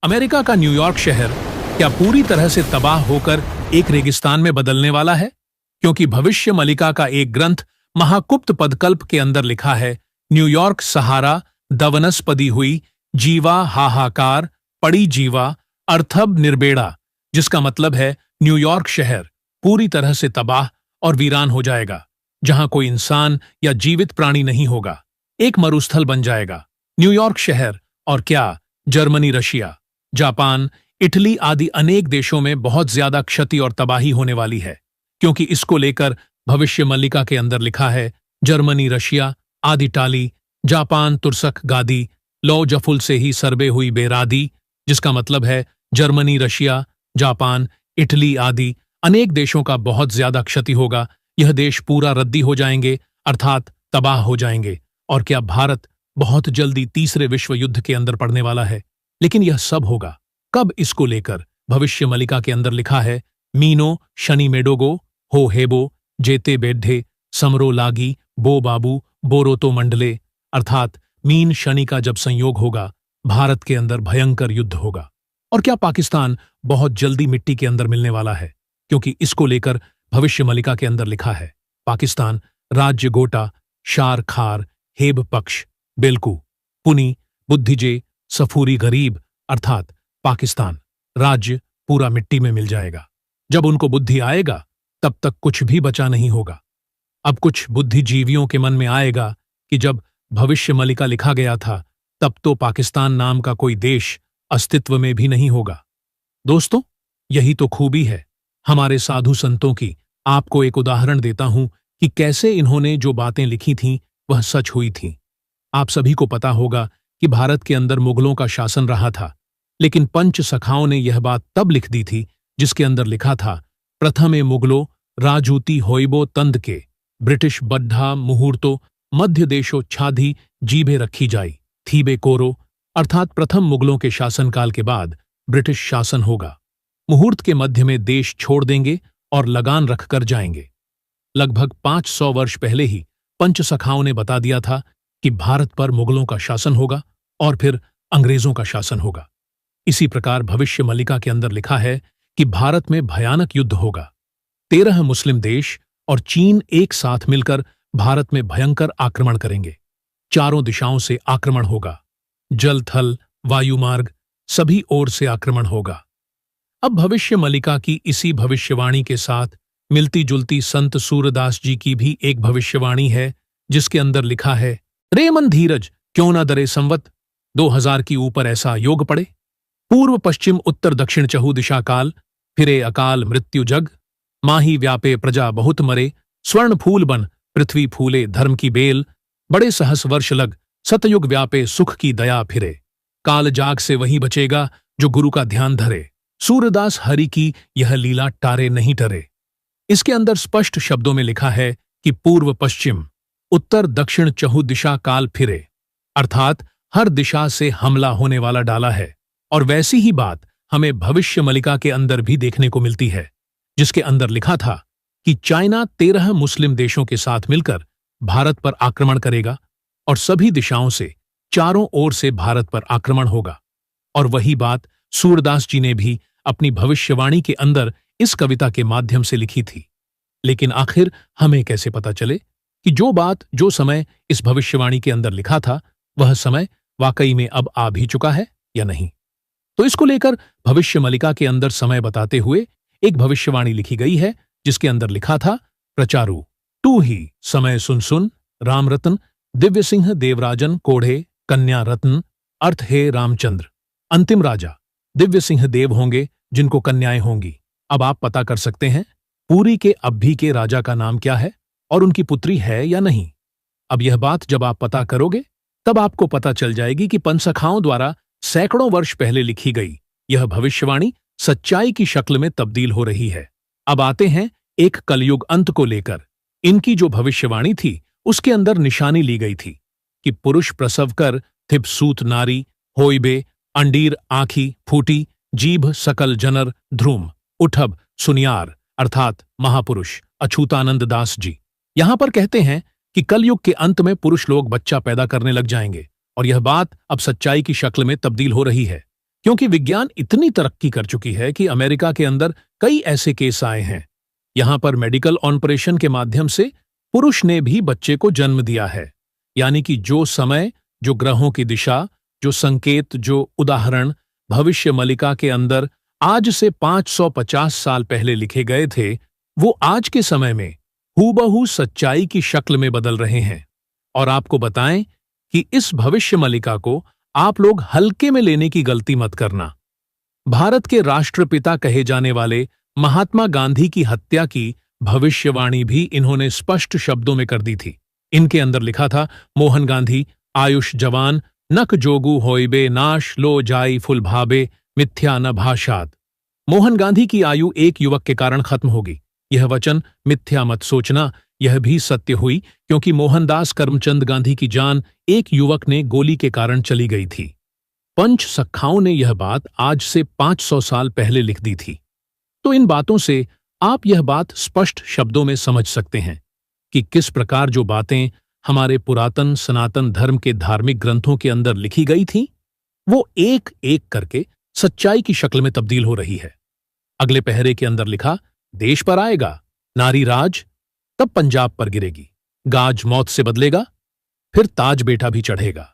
America का New York शहर क्या पूरी तरह से तबाह होकर एक रेगिस्तान में बदलने वाला है? क्योंकि भविष्य मलिका का एक ग्रंथ महाकुप्त पदकल्प के अंदर लिखा है, न्यूयॉर्क सहारा दवनस्पदी हुई, जीवा हाहाकार, पड़ी जीवा, अर्थब निर्बेड़ा, जिसका मतलब है न्यूयॉर्क शहर पूरी तरह से तबाह और वीरान हो जाएगा, जहां कोई इंसान या जीवित प्राणी नहीं होगा, एक मरुस्थल बन जाएगा। न्यूयॉर्क शहर और क्या जर्मनी, रशिया, जापान, इटली आदि अनेक देशों में बहुत ज्यादा क्षति और तबाही होने वाली है, क्योंकि इसको लेकर भविष्य मल्लिका के अंदर लिखा है, जर्मनी, रशिया आदि टाली, जापान तुरसक गादी, लो जफुल से ही सरबे हुई बेरादी, जिसका मतलब है जर्मनी, रशिया, जापान, इटली आदि अनेक देशों का बहुत ज्यादा क्षति होगा। यह देश पूरा रद्दी हो जाएंगे, अर्थात तबाह हो जाएंगे। और क्या भारत बहुत जल्दी तीसरे विश्व युद्ध के अंदर पड़ने वाला है। लेकिन यह सब होगा कब? इसको लेकर भविष्य मलिका के अंदर लिखा है, मीनो शनि मेडोगो हो हेबो जेते बेड्ढे समरो लागी बो बाबू बोरोतो मंडले, अर्थात मीन शनि का जब संयोग होगा, भारत के अंदर भयंकर युद्ध होगा। और क्या पाकिस्तान बहुत जल्दी मिट्टी के अंदर मिलने वाला है? क्योंकि इसको लेकर भविष्य मलिका के अंदर लिखा है, पाकिस्तान राज्य गोटा शार खार हेब पक्ष बेलकू पुनी बुद्धिजे सफूरी गरीब, अर्थात पाकिस्तान राज्य पूरा मिट्टी में मिल जाएगा। जब उनको बुद्धि आएगा तब तक कुछ भी बचा नहीं होगा। अब कुछ बुद्धिजीवियों के मन में आएगा कि जब भविष्य मलिका लिखा गया था तब तो पाकिस्तान नाम का कोई देश अस्तित्व में भी नहीं होगा। दोस्तों, यही तो खूबी है हमारे साधु संतों की। आपको एक उदाहरण देता हूं कि कैसे इन्होंने जो बातें लिखी थीं वह सच हुई थीं। आप सभी को पता होगा कि भारत के अंदर मुगलों का शासन रहा था, लेकिन पंच सखाओं ने यह बात तब लिख दी थी जिसके अंदर लिखा था, प्रथमे मुगलो राजूती होइबो तंद के ब्रिटिश बड्ढा मुहूर्तो मध्य देशो छाधी जीभे रखी जाई थीबे कोरो, अर्थात प्रथम मुगलों के शासनकाल के बाद ब्रिटिश शासन होगा। मुहूर्त के मध्य में देश छोड़ देंगे और लगान रखकर जाएंगे। लगभग 500 वर्ष पहले ही पंच सखाओं ने बता दिया था कि भारत पर मुगलों का शासन होगा और फिर अंग्रेजों का शासन होगा। इसी प्रकार भविष्य मलिका के अंदर लिखा है कि भारत में भयानक युद्ध होगा। 13 मुस्लिम देश और चीन एक साथ मिलकर भारत में भयंकर आक्रमण करेंगे। चारों दिशाओं से आक्रमण होगा, जल थल वायु मार्ग सभी ओर से आक्रमण होगा। अब भविष्य मलिका की इसी भविष्यवाणी के साथ मिलती जुलती संत सूरदास जी की भी एक भविष्यवाणी है, जिसके अंदर लिखा है, रे मन धीरज क्यों न डरे संवत 2000 की ऊपर ऐसा योग पड़े, पूर्व पश्चिम उत्तर दक्षिण चहु दिशा काल, फिरे अकाल मृत्यु जग, माही व्यापे प्रजा बहुत मरे, स्वर्ण फूल बन पृथ्वी फूले धर्म की बेल, बड़े सहस वर्ष लग सतयुग व्यापे सुख की दया फिरे, काल जाग से वही बचेगा जो गुरु का ध्यान धरे, सूरदास हरि की यह लीला टारे नहीं टरे। इसके अंदर स्पष्ट शब्दों में लिखा है कि पूर्व पश्चिम उत्तर दक्षिण चहु दिशा काल फिरे, अर्थात हर दिशा से हमला होने वाला डाला है। और वैसी ही बात हमें भविष्य मलिका के अंदर भी देखने को मिलती है, जिसके अंदर लिखा था कि चाइना 13 मुस्लिम देशों के साथ मिलकर भारत पर आक्रमण करेगा और सभी दिशाओं से चारों ओर से भारत पर आक्रमण होगा। और वही बात सूरदास जी ने भी अपनी भविष्यवाणी के अंदर इस कविता के माध्यम से लिखी थी। लेकिन आखिर हमें कैसे पता चले कि जो बात जो समय इस भविष्यवाणी के अंदर लिखा था वह समय वाकई में अब आ भी चुका है या नहीं? तो इसको लेकर भविष्य मलिका के अंदर समय बताते हुए एक भविष्यवाणी लिखी गई है, जिसके अंदर लिखा था, प्रचारु तू ही समय सुन सुन राम रतन दिव्य सिंह देवराजन कोढ़े कन्या रत्न, अर्थ हे रामचंद्र अंतिम राजा दिव्य सिंह देव होंगे जिनको कन्याएं होंगी। अब आप पता कर सकते हैं पुरी के अभी के राजा का नाम क्या है और उनकी पुत्री है या नहीं। अब यह बात जब आप पता करोगे तब आपको पता चल जाएगी कि पंचसखाओं द्वारा सैकड़ों वर्ष पहले लिखी गई यह भविष्यवाणी सच्चाई की शक्ल में तब्दील हो रही है। अब आते हैं एक कलयुग अंत को लेकर। इनकी जो भविष्यवाणी थी उसके अंदर निशानी ली गई थी कि पुरुष प्रसव कर थिप सूत नारी होइबे अंडीर आँखी फूटी जीभ सकल जनर ध्रुम उठब सुनियार, अर्थात महापुरुष अछूतानंद दास जी यहां पर कहते हैं कि कलयुग के अंत में पुरुष लोग बच्चा पैदा करने लग जाएंगे और यह बात अब सच्चाई की शक्ल में तब्दील हो रही है। क्योंकि विज्ञान इतनी तरक्की कर चुकी है कि अमेरिका के अंदर कई ऐसे केस आए हैं। यहां पर मेडिकल ऑपरेशन के माध्यम से पुरुष ने भी बच्चे को जन्म दिया है। यानी कि जो समय, जो ग्रहों की दिशा, जो संकेत, जो उदाहरण भविष्य मलिका के अंदर आज से 550 साल पहले लिखे गए थे, वो आज के समय में हूबहू सच्चाई की शक्ल में बदल रहे हैं। और आपको बताएं कि इस भविष्य मलिका को आप लोग हल्के में लेने की गलती मत करना। भारत के राष्ट्रपिता कहे जाने वाले महात्मा गांधी की हत्या की भविष्यवाणी भी इन्होंने स्पष्ट शब्दों में कर दी थी। इनके अंदर लिखा था, मोहन गांधी आयुष जवान, नक जोगु होइबे नाश लो जाई फुल भाबे मिथ्या न भाषात। मोहन गांधी की आयु एक युवक के कारण खत्म होगी। यह वचन मिथ्या मत सोचना, यह भी सत्य हुई, क्योंकि मोहनदास करमचंद गांधी की जान एक युवक ने गोली के कारण चली गई थी। पंच सखाओं ने यह बात आज से 500 साल पहले लिख दी थी। तो इन बातों से आप यह बात स्पष्ट शब्दों में समझ सकते हैं कि किस प्रकार जो बातें हमारे पुरातन सनातन धर्म के धार्मिक ग्रंथों के अंदर लिखी गई थीं, वो एक एक करके सच्चाई की शक्ल में तब्दील हो रही है। अगले पहरे के अंदर लिखा, देश पर आएगा नारी राज, तब पंजाब पर गिरेगी, गाज मौत से बदलेगा, फिर ताज बेटा भी चढ़ेगा।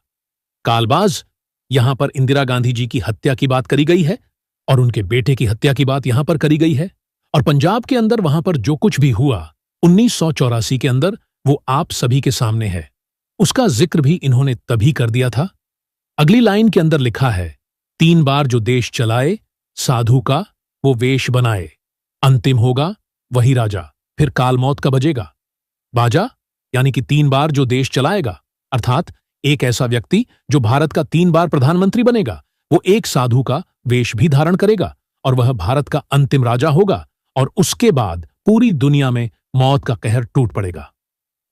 कालबाज, यहां पर इंदिरा गांधी जी की हत्या की बात करी गई है और उनके बेटे की हत्या की बात यहां पर करी गई है। और पंजाब के अंदर वहां पर जो कुछ भी हुआ 1984 के अंदर, वो आप सभी के सामने है। उसका जिक्र भी इन्होंने तभी कर दिया था। अगली लाइन के अंदर लिखा है, 3 बार जो देश चलाए साधु का वो वेश बनाए, अंतिम होगा वही राजा, फिर काल मौत का बजेगा बाजा। यानी कि 3 बार जो देश चलाएगा, अर्थात एक ऐसा व्यक्ति जो भारत का 3 बार प्रधानमंत्री बनेगा, वो एक साधु का वेश भी धारण करेगा और वह भारत का अंतिम राजा होगा। और उसके बाद पूरी दुनिया में मौत का कहर टूट पड़ेगा।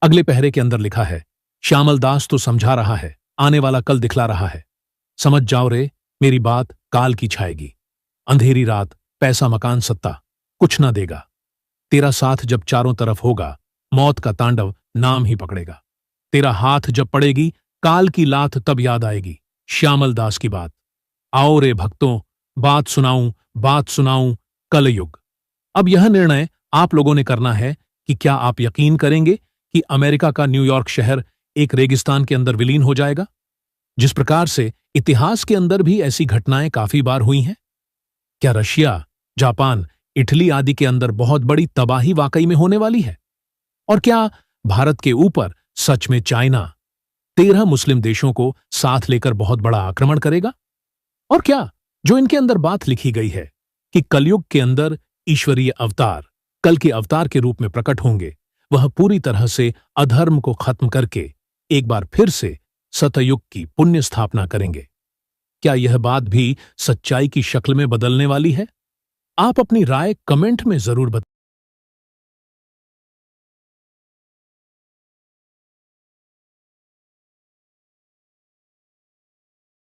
अगले पहरे के अंदर लिखा है, श्यामल दास तो समझा रहा है, आने वाला कल दिखला रहा है। समझ जाओ रे, मेरी बात काल की छाएगी। अंधेरी रात, पैसा मकान सत्ता कुछ ना देगा। तेरा साथ जब चारों तरफ होगा, मौत का तांडव नाम ही पकड़ेगा। तेरा हाथ जब पड़ेगी, काल की लात तब याद आएगी। श्यामल दास की बात। आओ रे भक्तों, बात सुनाऊं कलयुग। अब यह निर्णय आप लोगों ने करना है कि क्या आप यकीन करेंगे कि अमेरिका का न्यूयॉर्क शहर एक रेगिस्तान के अंदर विलीन हो जाएगा, जिस प्रकार से इतिहास के अंदर भी ऐसी घटनाएं काफी बार हुई हैं? क्या रशिया, जापान, इटली आदि के अंदर बहुत बड़ी तबाही वाकई में होने वाली है? और क्या भारत के ऊपर सच में चाइना 13 मुस्लिम देशों को साथ लेकर बहुत बड़ा आक्रमण करेगा? और क्या जो इनके अंदर बात लिखी गई है कि कलयुग के अंदर ईश्वरीय अवतार कल के अवतार के रूप में प्रकट होंगे, वह पूरी तरह से अधर्म को खत्म करके एक बार फिर से सतयुग की पुण्य स्थापना करेंगे? क्या यह बात भी सच्चाई की शक्ल में बदलने वाली है? आप अपनी राय कमेंट में जरूर बताएं।